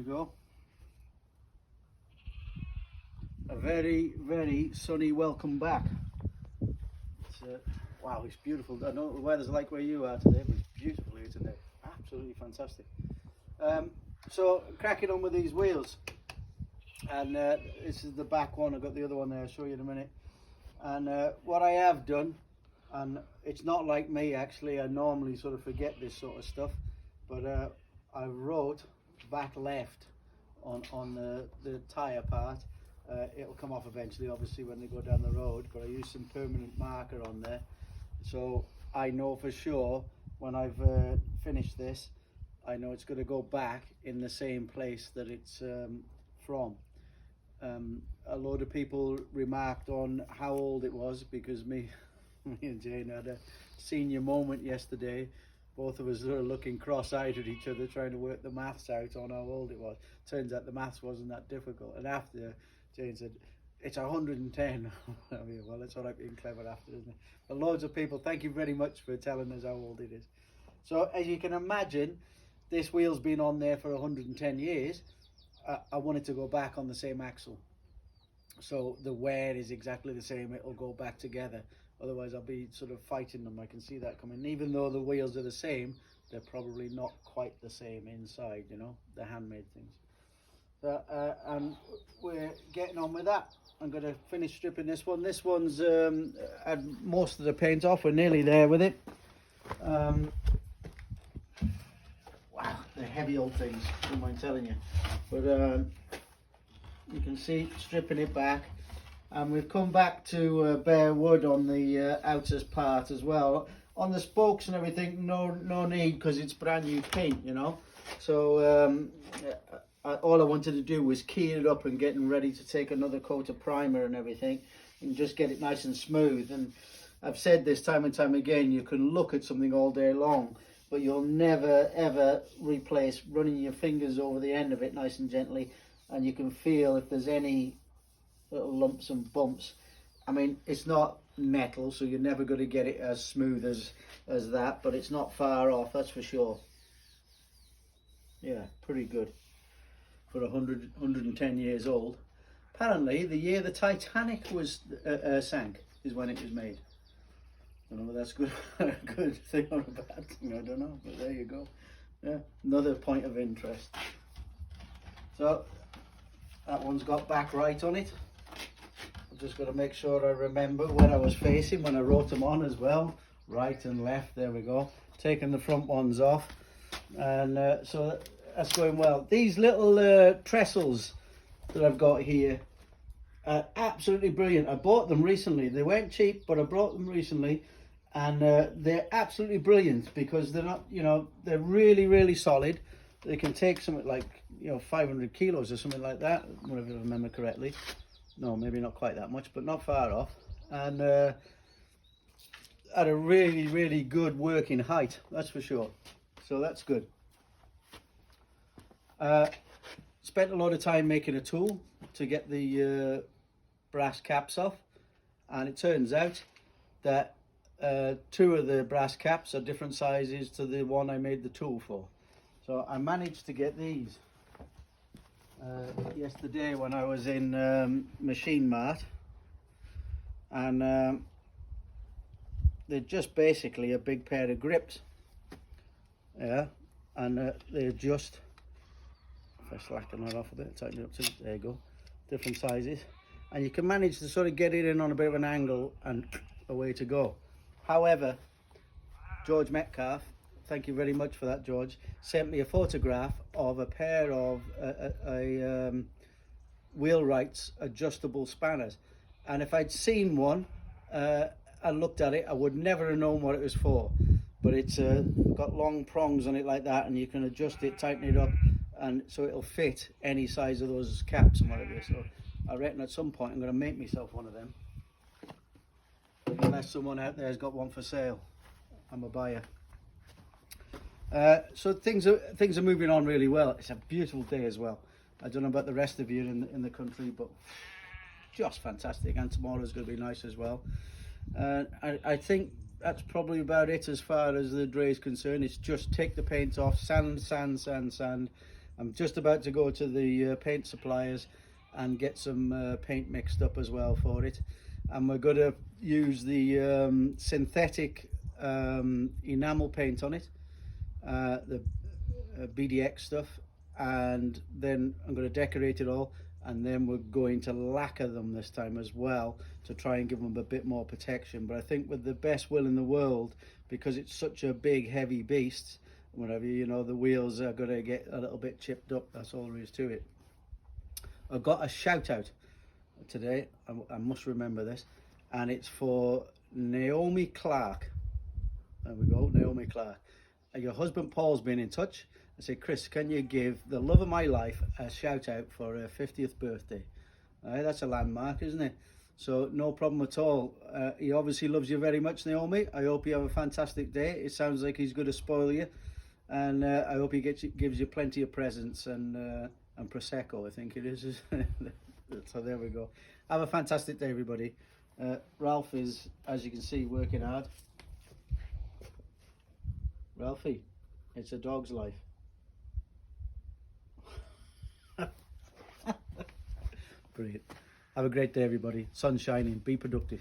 go. A very, very sunny welcome back. Wow, it's beautiful. I know the weather's like where you are today, but it's beautiful here today. Absolutely fantastic. So cracking on with these wheels, and this is the back one. I've got the other one there. I'll show you in a minute. And what I have done, and it's not like me actually, I normally sort of forget this sort of stuff, but I wrote back left on the tyre part. It'll come off eventually, obviously, when they go down the road, but I used some permanent marker on there, so I know for sure when I've finished this, I know it's going to go back in the same place that it's from. A load of people remarked on how old it was, because me and Jane had a senior moment yesterday. Both of us were looking cross-eyed at each other, trying to work the maths out on how old it was. Turns out the maths wasn't that difficult. And after, Jane said, it's 110. I mean, well, it's all right being clever after, isn't it? But loads of people, thank you very much for telling us how old it is. So as you can imagine, this wheel's been on there for 110 years. I wanted to go back on the same axle. So the wear is exactly the same. It'll go back together. Otherwise I'll be sort of fighting them. I can see that coming. Even though the wheels are the same, they're probably not quite the same inside, you know, the handmade things. So, and we're getting on with that. I'm going to finish stripping this one. This one's had most of the paint off. We're nearly there with it. Wow, they're heavy old things, don't mind telling you. But you can see stripping it back. And we've come back to bare wood on the outer part as well. On the spokes and everything, no need, because it's brand new paint, you know. So all I wanted to do was key it up and getting ready to take another coat of primer and everything, and just get it nice and smooth. And I've said this time and time again, you can look at something all day long, but you'll never ever replace running your fingers over the end of it nice and gently, and you can feel if there's any little lumps and bumps. I mean, it's not metal, so you're never going to get it as smooth as that, but it's not far off, that's for sure. Yeah, pretty good for 110 years old. Apparently the year the Titanic was sank is when it was made. I don't know whether that's good, a good thing or a bad thing, I don't know, but there you go. Yeah, another point of interest. So that one's got back right on it. I've just got to make sure I remember where I was facing when I wrote them on as well. Right and left, there we go. Taking the front ones off. And so that's going well. These little trestles that I've got here are absolutely brilliant. I bought them recently. They weren't cheap, but I bought them recently. And they're absolutely brilliant, because they're not, you know, they're really, really solid. They can take something like, you know, 500 kilos or something like that, whatever I remember correctly. No, maybe not quite that much, but not far off. And at a really, really good working height, that's for sure. So that's good. Spent a lot of time making a tool to get the brass caps off, and it turns out that two of the brass caps are different sizes to the one I made the tool for. So I managed to get these yesterday when I was in Machine Mart, and they're just basically a big pair of grips. Yeah, and they adjust. If I slacken that off a bit, tighten it up to, there you go, different sizes, and you can manage to sort of get it in on a bit of an angle and away to go. However, George Metcalf, thank you very much for that, George, sent me a photograph of a pair of wheelwright's adjustable spanners, and if I'd seen one and looked at it, I would never have known what it was for. But it's got long prongs on it like that, and you can adjust it, tighten it up, and so it'll fit any size of those caps and whatever. So I reckon at some point I'm going to make myself one of them, unless someone out there has got one for sale. I'm a buyer. So things are moving on really well. It's a beautiful day as well. I don't know about the rest of you in the country, but just fantastic. And tomorrow's going to be nice as well. I think that's probably about it as far as the dray is concerned. It's just take the paint off, sand, I'm just about to go to the paint suppliers and get some paint mixed up as well for it, and we're going to use the synthetic enamel paint on it, the BDX stuff, and then I'm going to decorate it all, and then we're going to lacquer them this time as well to try and give them a bit more protection. But I think with the best will in the world, because it's such a big heavy beast, whatever, you know, the wheels are going to get a little bit chipped up. That's all there is to it. I've got a shout out today, I must remember this, and it's for Naomi Clark. There we go, Naomi Clark. Your husband Paul's been in touch. I said, Chris, can you give the love of my life a shout out for her 50th birthday? That's a landmark, isn't it? So no problem at all. He obviously loves you very much, Naomi. I hope you have a fantastic day. It sounds like he's going to spoil you, and I hope he gives you plenty of presents and Prosecco, I think it is. So there we go. Have a fantastic day, everybody. Ralph is, as you can see, working hard. Ralphie, it's a dog's life. Brilliant. Have a great day, everybody. Sun shining. Be productive.